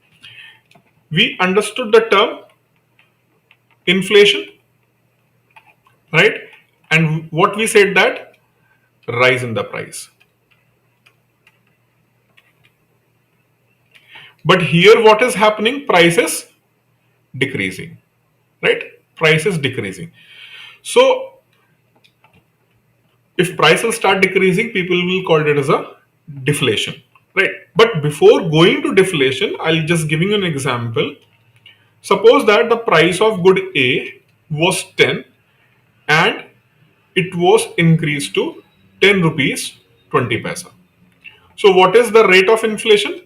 We understood the term inflation, right? And what we said that rise in the price. But here what is happening? Price is decreasing, right? Price is decreasing. So if price will start decreasing, people will call it as a deflation, right? But before going to deflation, I'll just giving you an example. Suppose that the price of good A was 10 and it was increased to 10 rupees 20 paisa. So what is the rate of inflation?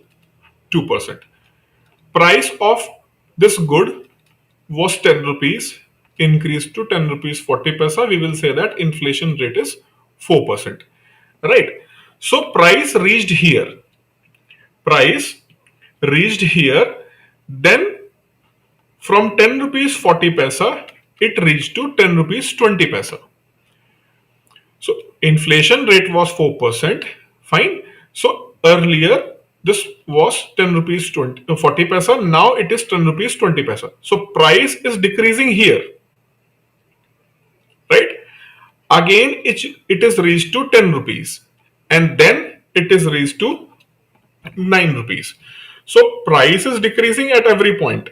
2%. Price of this good was 10 rupees increased to 10 rupees 40 paisa. We will say that inflation rate is 4%, right? So price reached here. Price reached here, then from 10 rupees 40 paisa, it reached to 10 rupees 20 paisa. So inflation rate was 4%, fine. So earlier this was 10 rupees 40 paisa, now it is 10 rupees 20 paisa. So price is decreasing here, right? Again it is reached to 10 rupees and then it is reached to 9 rupees. So price is decreasing at every point.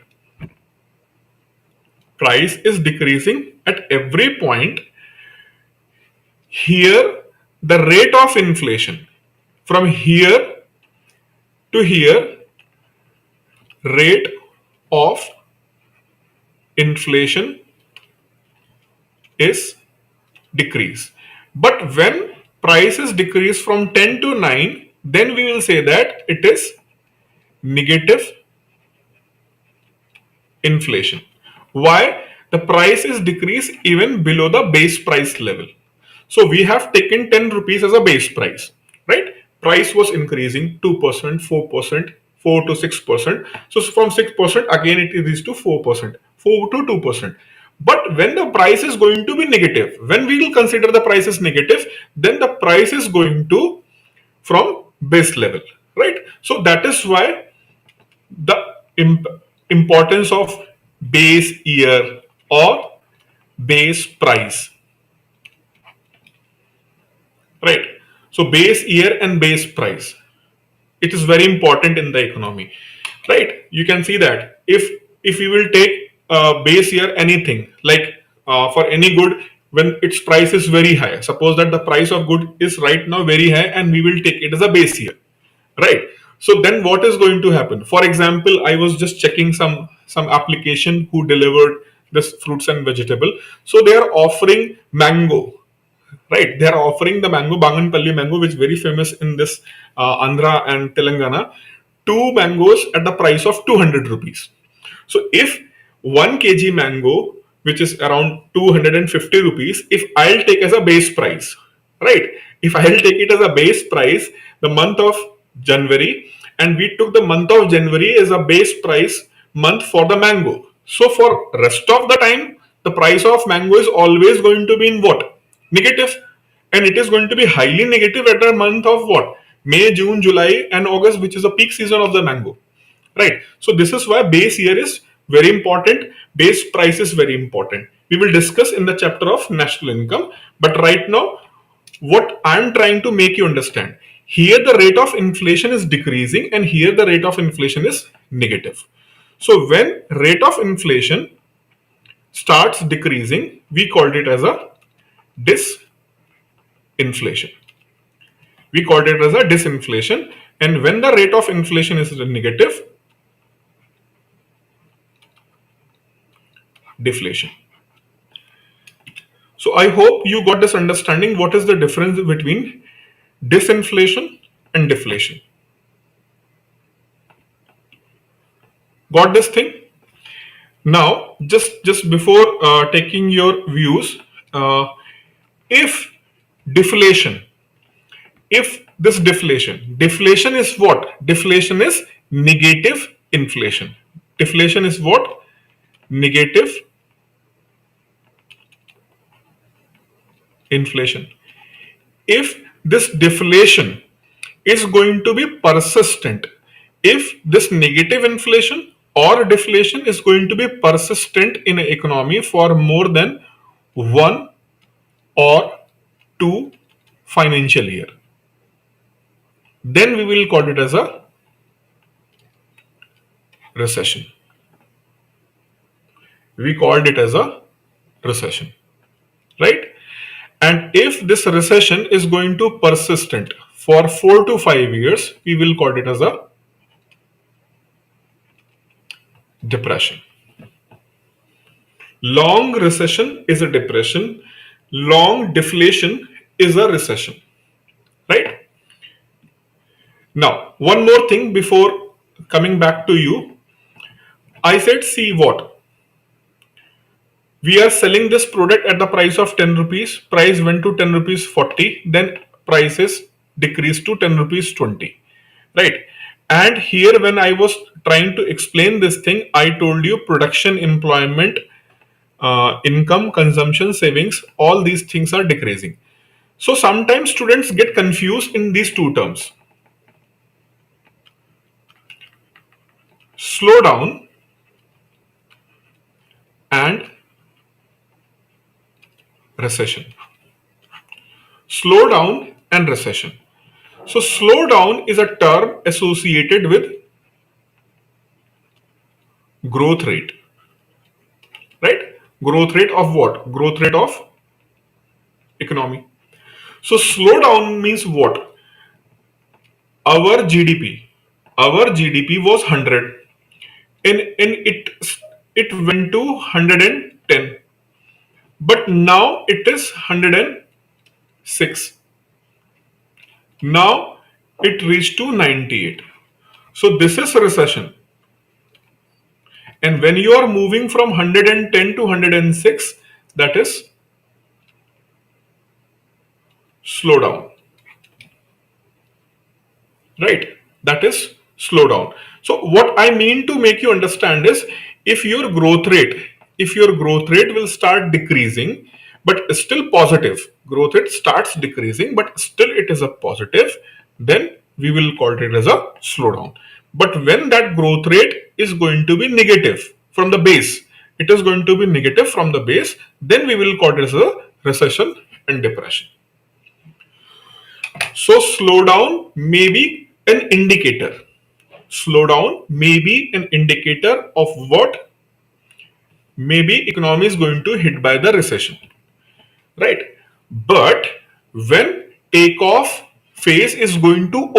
Price is decreasing at every point. Here the rate of inflation from here to here, rate of inflation is decrease. But when prices decrease from 10 to 9, then we will say that it is negative inflation. Why? The price is decreased even below the base price level. So we have taken 10 rupees as a base price, right? Price was increasing 2%, 4%, 4 to 6%. So from 6%, again it is to 4%, 4 to 2%. But when the price is going to be negative, when we will consider the price is negative, then the price is going to from base level, right? So that is why the importance of base year or base price, right? So base year and base price, it is very important in the economy, right? You can see that if you will take base year anything like for any good, when its price is very high, suppose that the price of good is right now very high and we will take it as a base year, right? So then what is going to happen? For example, I was just checking some application who delivered this fruits and vegetable. So they are offering mango, right? They are offering the mango, Banganpalli mango, which is very famous in this Andhra and Telangana. Two mangoes at the price of 200 rupees. So if 1 kg mango, which is around 250 rupees, if I'll take as a base price, right? If I'll take it as a base price, the month of January, and we took the month of January as a base price month for the mango. So for rest of the time, the price of mango is always going to be in what? Negative. And it is going to be highly negative at the month of what? May, June, July, and August, which is the peak season of the mango, right? So this is why base year is very important, base price is very important. We will discuss in the chapter of national income, but right now what I am trying to make you understand, here the rate of inflation is decreasing and here the rate of inflation is negative. So when rate of inflation starts decreasing, we called it as a disinflation. We called it as a disinflation, And when the rate of inflation is negative, deflation. So I hope you got this understanding what is the difference between disinflation and deflation. Got this thing? Now, just before taking your views, uh, if deflation, if this deflation is what? Deflation is negative inflation. Deflation is what? Negative inflation. If this deflation is going to be persistent, if this negative inflation or deflation is going to be persistent in an economy for more than 1 or 2 financial year, then we will call it as a recession. We called it as a recession, right? And if this recession is going to persistent for 4 to 5 years, we will call it as a depression. Long recession is a depression. Long deflation is a recession, right? Now, one more thing before coming back to you. I said, see what? We are selling this product at the price of 10 rupees. Price went to 10 rupees 40. Then prices decreased to 10 rupees 20. Right? And here when I was trying to explain this thing, I told you production, employment, income, consumption, savings, all these things are decreasing. So sometimes students get confused in these two terms. Slowdown and recession. Slowdown and recession. So slowdown is a term associated with growth rate. Right? Growth rate of what? Growth rate of economy. So slowdown means what? Our GDP. Our GDP was 100 and it went to 110. But now it is 106. Now it reached to 98. So this is recession. And when you are moving from 110 to 106, that is slowdown. Right? That is slowdown. So what I mean to make you understand is if your growth rate will start decreasing, but still positive, growth rate starts decreasing, but still it is a positive, then we will call it as a slowdown. But when that growth rate is going to be negative from the base, it is going to be negative from the base, then we will call it as a recession and depression. So slowdown may be an indicator. Slowdown may be an indicator of what maybe economy is going to hit by the recession, right? But when takeoff phase is going to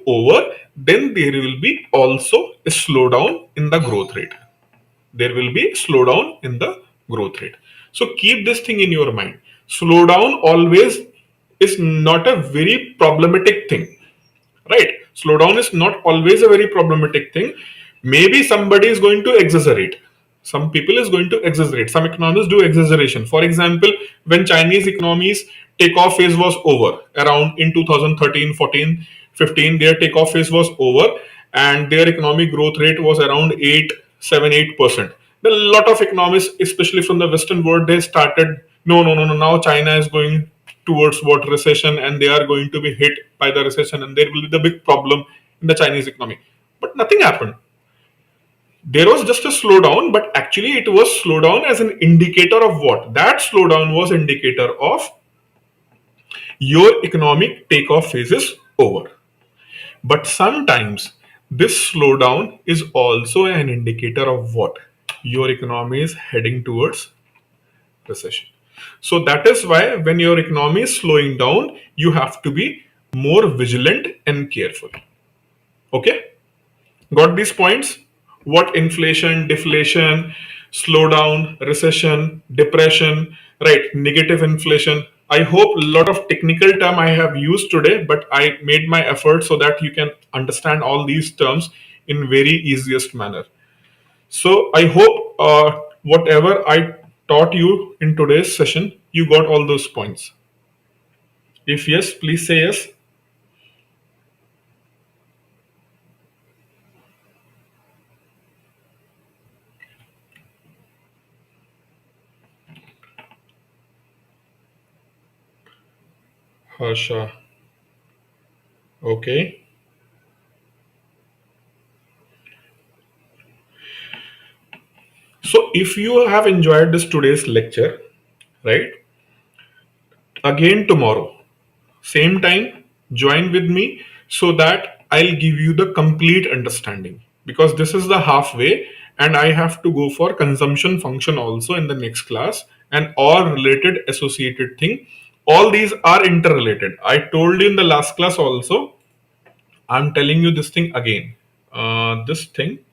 over, then there will be also a slowdown in the growth rate. There will be slowdown in the growth rate. So keep this thing in your mind. Slowdown always is not a very problematic thing, right? Slowdown is not always a very problematic thing. Maybe somebody is going to exaggerate. Some people is going to exaggerate. Some economists do exaggeration. For example, when Chinese economies takeoff phase was over around in 2013, 14, 15, their takeoff phase was over and their economic growth rate was around 8, 7, 8%. A lot of economists, especially from the Western world, they started, no, now China is going towards what recession and they are going to be hit by the recession and there will be the big problem in the Chinese economy. But nothing happened. There was just a slowdown, but actually it was slowdown as an indicator of what? That slowdown was indicator of your economic takeoff phase is over. But sometimes this slowdown is also an indicator of what? Your economy is heading towards recession. So that is why when your economy is slowing down, you have to be more vigilant and careful. Okay? Got these points? What inflation, deflation, slowdown, recession, depression, right? Negative inflation. I hope a lot of technical term I have used today, but I made my effort so that you can understand all these terms in very easiest manner. So I hope whatever I taught you in today's session, you got all those points. If yes, please say yes. Harsha. Okay. So if you have enjoyed this today's lecture, right? Again tomorrow, same time, join with me so that I'll give you the complete understanding, because this is the halfway and I have to go for consumption function also in the next class and all related associated thing. All these are interrelated. I told you in the last class also. I'm telling you this thing again. This thing,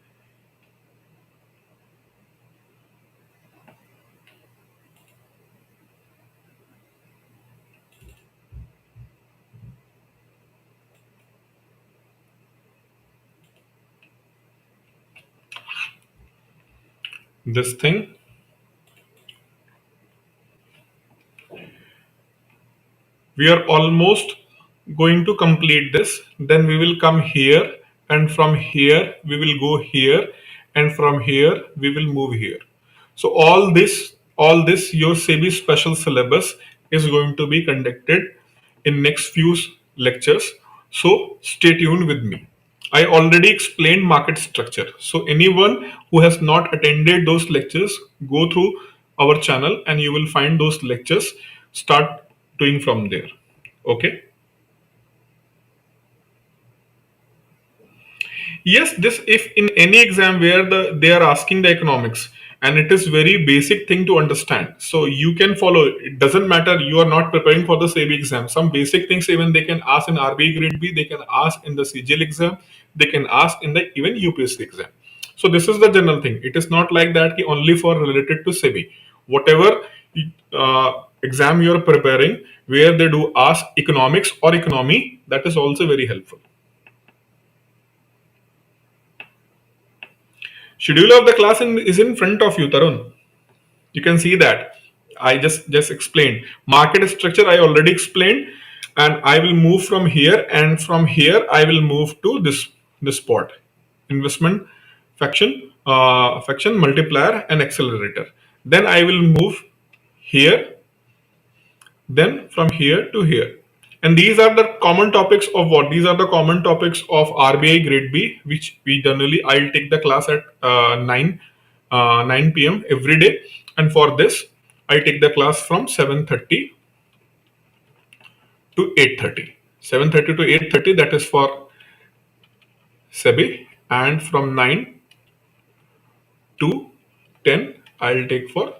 this thing we are almost going to complete this. Then we will come here, and from here we will go here, and from here we will move here. So all this your SEBI special syllabus is going to be conducted in next few lectures. So stay tuned with me. I already explained market structure, so anyone who has not attended those lectures, go through our channel and you will find those lectures. Start doing from there. Okay. Yes, this if in any exam where they are asking the economics, and it is very basic thing to understand, so you can follow. It doesn't matter you are not preparing for the SEBI exam. Some basic things even they can ask in RBI grade B, they can ask in the CGL exam, they can ask in the even UPSC exam. So this is the general thing. It is not like that only for related to SEBI. Whatever exam you are preparing, where they do ask economics or economy, that is also very helpful. Schedule of the class is in front of you, Tarun. You can see that. I just explained. Market structure I already explained, and I will move from here, and from here I will move to this part. Investment faction multiplier and accelerator. Then I will move here, then from here to here. And these are the common topics of what? These are the common topics of RBI grade B, which we generally, I'll take the class at 9 p.m. every day. And for this, I take the class from 7:30 to 8:30. 7:30 to 8:30, that is for SEBI. And from 9 to 10, I'll take for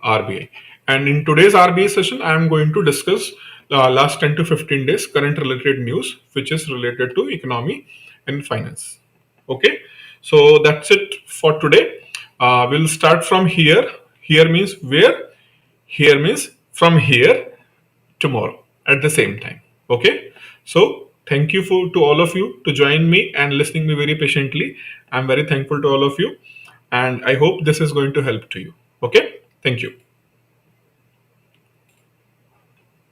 RBI. And in today's RBI session, I am going to discuss last 10 to 15 days current related news, which is related to economy and finance. Okay, so that's it for today. We'll start from here. Here means where? Here means from here tomorrow at the same time. Okay, so thank you to all of you to join me and listening me very patiently. I'm very thankful to all of you, and I hope this is going to help to you. Okay, thank you.